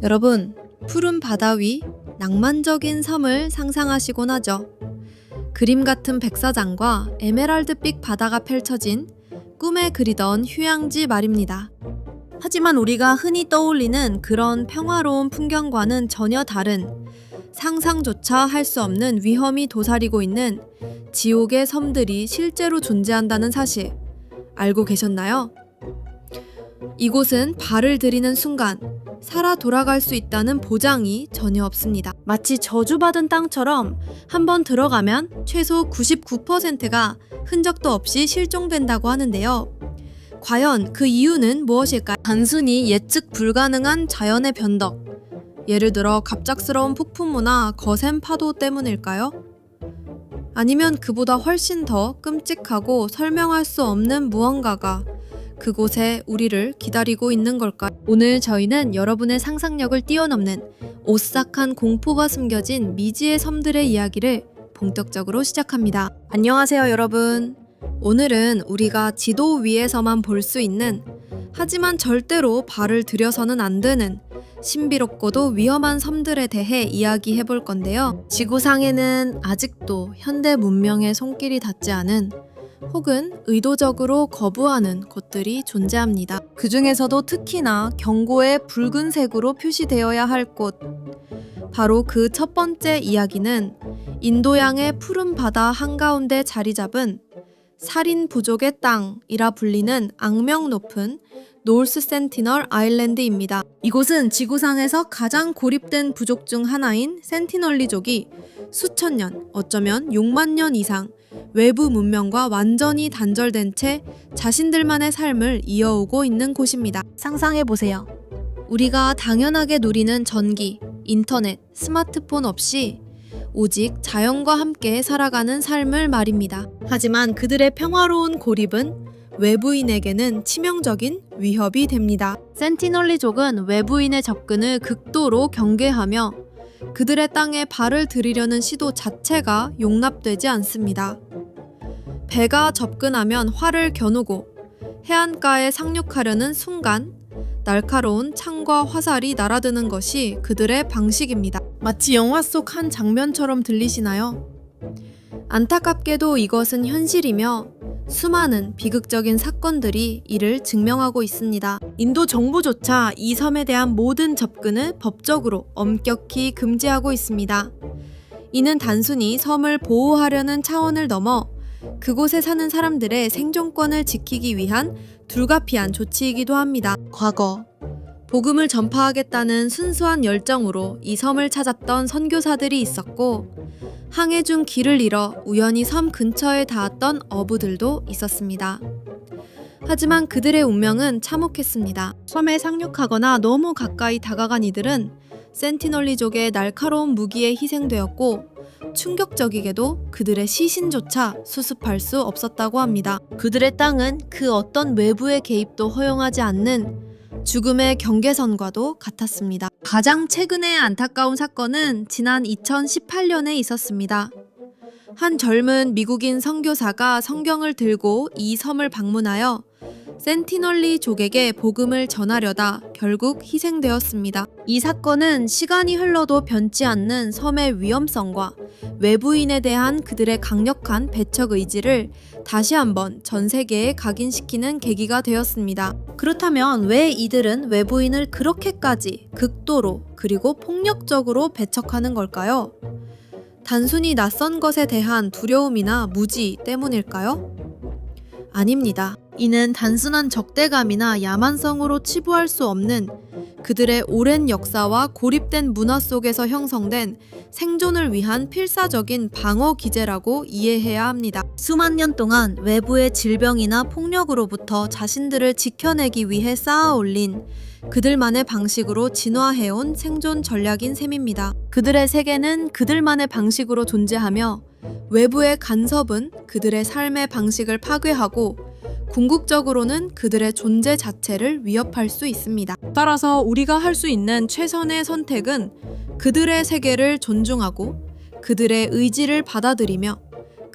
여러분, 푸른 바다 위 낭만적인 섬을 상상하시곤 하죠. 그림 같은 백사장과 에메랄드빛 바다가 펼쳐진 꿈에 그리던 휴양지 말입니다. 하지만 우리가 흔히 떠올리는 그런 평화로운 풍경과는 전혀 다른, 상상조차 할 수 없는 위험이 도사리고 있는 지옥의 섬들이 실제로 존재한다는 사실 알고 계셨나요? 이곳은 발을 들이는 순간 살아 돌아갈 수 있다는 보장이 전혀 없습니다. 마치 저주받은 땅처럼 한번 들어가면 최소 99%가 흔적도 없이 실종된다고 하는데요. 과연 그 이유는 무엇일까요? 단순히 예측 불가능한 자연의 변덕, 예를 들어 갑작스러운 폭풍우나 거센 파도 때문일까요? 아니면 그보다 훨씬 더 끔찍하고 설명할 수 없는 무언가가 그곳에 우리를 기다리고 있는 걸까요? 오늘 저희는 여러분의 상상력을 뛰어넘는 오싹한 공포가 숨겨진 미지의 섬들의 이야기를 본격적으로 시작합니다. 안녕하세요, 여러분. 오늘은 우리가 지도 위에서만 볼 수 있는, 하지만 절대로 발을 들여서는 안 되는 신비롭고도 위험한 섬들에 대해 이야기해 볼 건데요. 지구상에는 아직도 현대 문명의 손길이 닿지 않은, 혹은 의도적으로 거부하는 곳들이 존재합니다. 그 중에서도 특히나 경고의 붉은색으로 표시되어야 할 곳, 바로 그 첫 번째 이야기는 인도양의 푸른 바다 한가운데 자리 잡은 살인 부족의 땅이라 불리는 악명 높은 노스 센티널 아일랜드입니다. 이곳은 지구상에서 가장 고립된 부족 중 하나인 센티널리족이 수천 년, 어쩌면 6만 년 이상 외부 문명과 완전히 단절된 채 자신들만의 삶을 이어오고 있는 곳입니다. 상상해보세요. 우리가 당연하게 누리는 전기, 인터넷, 스마트폰 없이 오직 자연과 함께 살아가는 삶을 말입니다. 하지만 그들의 평화로운 고립은 외부인에게는 치명적인 위협이 됩니다. 센티널리족은 외부인의 접근을 극도로 경계하며 그들의 땅에 발을 들이려는 시도 자체가 용납되지 않습니다. 배가 접근하면 활을 겨누고 해안가에 상륙하려는 순간 날카로운 창과 화살이 날아드는 것이 그들의 방식입니다. 마치 영화 속 한 장면처럼 들리시나요? 안타깝게도 이것은 현실이며 수많은 비극적인 사건들이 이를 증명하고 있습니다. 인도 정부조차 이 섬에 대한 모든 접근을 법적으로 엄격히 금지하고 있습니다. 이는 단순히 섬을 보호하려는 차원을 넘어 그곳에 사는 사람들의 생존권을 지키기 위한 불가피한 조치이기도 합니다. 과거 복음을 전파하겠다는 순수한 열정으로 이 섬을 찾았던 선교사들이 있었고, 항해 중 길을 잃어 우연히 섬 근처에 닿았던 어부들도 있었습니다. 하지만 그들의 운명은 참혹했습니다. 섬에 상륙하거나 너무 가까이 다가간 이들은 센티널리족의 날카로운 무기에 희생되었고, 충격적이게도 그들의 시신조차 수습할 수 없었다고 합니다. 그들의 땅은 그 어떤 외부의 개입도 허용하지 않는 죽음의 경계선과도 같았습니다. 가장 최근의 안타까운 사건은 지난 2018년에 있었습니다. 한 젊은 미국인 선교사가 성경을 들고 이 섬을 방문하여 센티널리족에게 복음을 전하려다 결국 희생되었습니다. 이 사건은 시간이 흘러도 변치 않는 섬의 위험성과 외부인에 대한 그들의 강력한 배척 의지를 다시 한번 전 세계에 각인시키는 계기가 되었습니다. 그렇다면 왜 이들은 외부인을 그렇게까지 극도로 그리고 폭력적으로 배척하는 걸까요? 단순히 낯선 것에 대한 두려움이나 무지 때문일까요? 아닙니다. 이는 단순한 적대감이나 야만성으로 치부할 수 없는 그들의 오랜 역사와 고립된 문화 속에서 형성된 생존을 위한 필사적인 방어 기제라고 이해해야 합니다. 수만 년 동안 외부의 질병이나 폭력으로부터 자신들을 지켜내기 위해 쌓아올린 그들만의 방식으로 진화해온 생존 전략인 셈입니다. 그들의 세계는 그들만의 방식으로 존재하며 외부의 간섭은 그들의 삶의 방식을 파괴하고 궁극적으로는 그들의 존재 자체를 위협할 수 있습니다. 따라서 우리가 할 수 있는 최선의 선택은 그들의 세계를 존중하고 그들의 의지를 받아들이며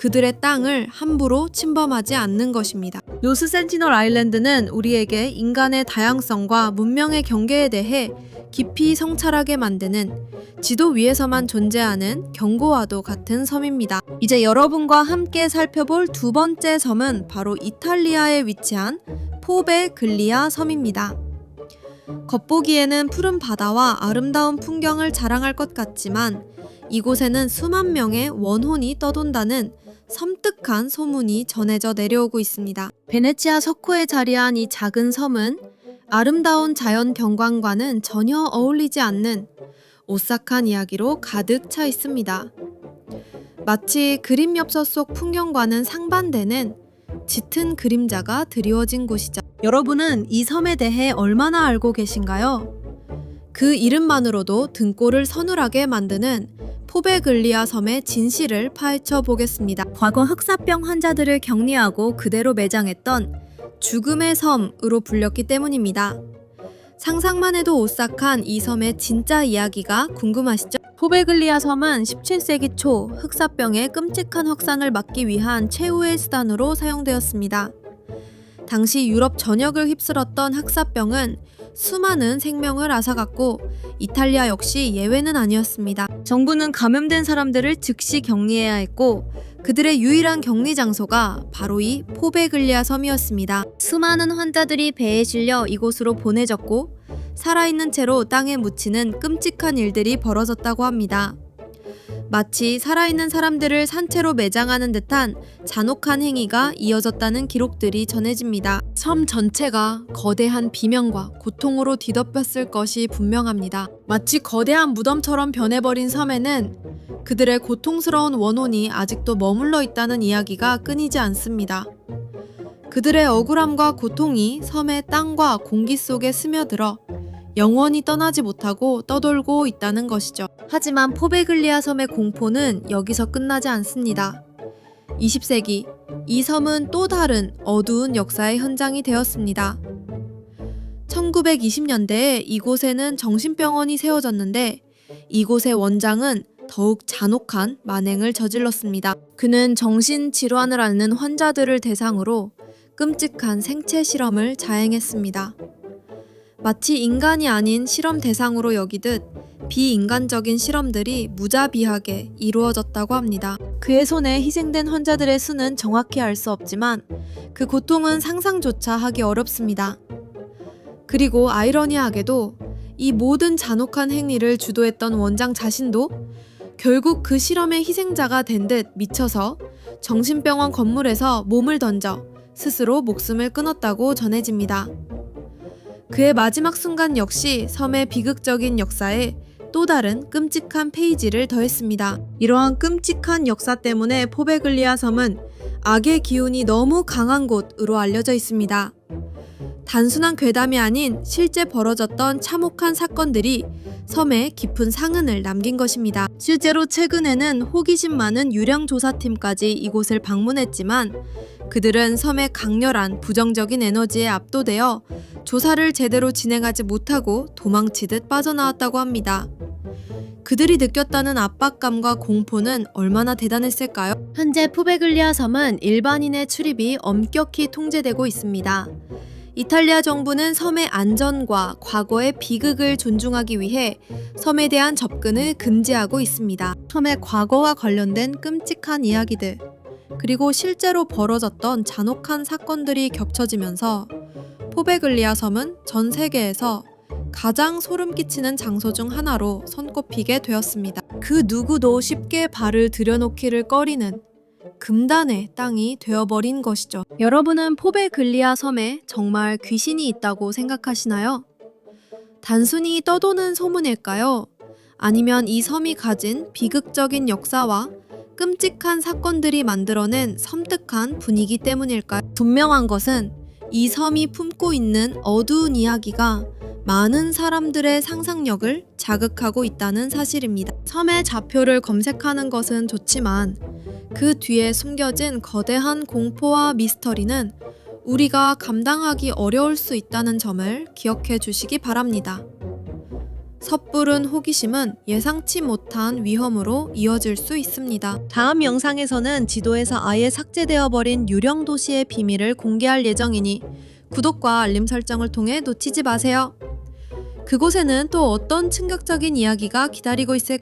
그들의 땅을 함부로 침범하지 않는 것입니다. 노스 센티널 아일랜드는 우리에게 인간의 다양성과 문명의 경계에 대해 깊이 성찰하게 만드는 지도 위에서만 존재하는 경고와도 같은 섬입니다. 이제 여러분과 함께 살펴볼 두 번째 섬은 바로 이탈리아에 위치한 포베글리아 섬입니다. 겉보기에는 푸른 바다와 아름다운 풍경을 자랑할 것 같지만 이곳에는 수만 명의 원혼이 떠돈다는 섬뜩한 소문이 전해져 내려오고 있습니다. 베네치아 석호에 자리한 이 작은 섬은 아름다운 자연 경관과는 전혀 어울리지 않는 오싹한 이야기로 가득 차 있습니다. 마치 그림 엽서 속 풍경과는 상반되는 짙은 그림자가 드리워진 곳이죠. 여러분은 이 섬에 대해 얼마나 알고 계신가요? 그 이름만으로도 등골을 서늘하게 만드는 포베글리아 섬의 진실을 파헤쳐 보겠습니다. 과거 흑사병 환자들을 격리하고 그대로 매장했던 죽음의 섬으로 불렸기 때문입니다. 상상만 해도 오싹한 이 섬의 진짜 이야기가 궁금하시죠? 포베글리아 섬은 17세기 초 흑사병의 끔찍한 확산을 막기 위한 최후의 수단으로 사용되었습니다. 당시 유럽 전역을 휩쓸었던 흑사병은 수많은 생명을 앗아갔고 이탈리아 역시 예외는 아니었습니다. 정부는 감염된 사람들을 즉시 격리해야 했고 그들의 유일한 격리 장소가 바로 이 포베글리아 섬이었습니다. 수많은 환자들이 배에 실려 이곳으로 보내졌고 살아있는 채로 땅에 묻히는 끔찍한 일들이 벌어졌다고 합니다. 마치 살아있는 사람들을 산채로 매장하는 듯한 잔혹한 행위가 이어졌다는 기록들이 전해집니다. 섬 전체가 거대한 비명과 고통으로 뒤덮였을 것이 분명합니다. 마치 거대한 무덤처럼 변해버린 섬에는 그들의 고통스러운 원혼이 아직도 머물러 있다는 이야기가 끊이지 않습니다. 그들의 억울함과 고통이 섬의 땅과 공기 속에 스며들어 영원히 떠나지 못하고 떠돌고 있다는 것이죠. 하지만 포베글리아 섬의 공포는 여기서 끝나지 않습니다. 20세기, 이 섬은 또 다른 어두운 역사의 현장이 되었습니다. 1920년대에 이곳에는 정신병원이 세워졌는데 이곳의 원장은 더욱 잔혹한 만행을 저질렀습니다. 그는 정신질환을 앓는 환자들을 대상으로 끔찍한 생체 실험을 자행했습니다. 마치 인간이 아닌 실험 대상으로 여기듯 비인간적인 실험들이 무자비하게 이루어졌다고 합니다. 그의 손에 희생된 환자들의 수는 정확히 알 수 없지만 그 고통은 상상조차 하기 어렵습니다. 그리고 아이러니하게도 이 모든 잔혹한 행위를 주도했던 원장 자신도 결국 그 실험의 희생자가 된 듯 미쳐서 정신병원 건물에서 몸을 던져 스스로 목숨을 끊었다고 전해집니다. 그의 마지막 순간 역시 섬의 비극적인 역사에 또 다른 끔찍한 페이지를 더했습니다. 이러한 끔찍한 역사 때문에 포베글리아 섬은 악의 기운이 너무 강한 곳으로 알려져 있습니다. 단순한 괴담이 아닌 실제 벌어졌던 참혹한 사건들이 섬에 깊은 상흔을 남긴 것입니다. 실제로 최근에는 호기심 많은 유령 조사팀까지 이곳을 방문했지만 그들은 섬의 강렬한 부정적인 에너지에 압도되어 조사를 제대로 진행하지 못하고 도망치듯 빠져나왔다고 합니다. 그들이 느꼈다는 압박감과 공포는 얼마나 대단했을까요? 현재 포베글리아 섬은 일반인의 출입이 엄격히 통제되고 있습니다. 이탈리아 정부는 섬의 안전과 과거의 비극을 존중하기 위해 섬에 대한 접근을 금지하고 있습니다. 섬의 과거와 관련된 끔찍한 이야기들, 그리고 실제로 벌어졌던 잔혹한 사건들이 겹쳐지면서 포베글리아 섬은 전 세계에서 가장 소름 끼치는 장소 중 하나로 손꼽히게 되었습니다. 그 누구도 쉽게 발을 들여놓기를 꺼리는 금단의 땅이 되어버린 것이죠. 여러분은 포베글리아 섬에 정말 귀신이 있다고 생각하시나요? 단순히 떠도는 소문일까요? 아니면 이 섬이 가진 비극적인 역사와 끔찍한 사건들이 만들어낸 섬뜩한 분위기 때문일까요? 분명한 것은 이 섬이 품고 있는 어두운 이야기가 많은 사람들의 상상력을 자극하고 있다는 사실입니다. 섬의 좌표를 검색하는 것은 좋지만 그 뒤에 숨겨진 거대한 공포와 미스터리는 우리가 감당하기 어려울 수 있다는 점을 기억해 주시기 바랍니다. 섣부른 호기심은 예상치 못한 위험으로 이어질 수 있습니다. 다음 영상에서는 지도에서 아예 삭제되어 버린 유령 도시의 비밀을 공개할 예정이니 구독과 알림 설정을 통해 놓치지 마세요. 그곳에는 또 어떤 충격적인 이야기가 기다리고 있을까요?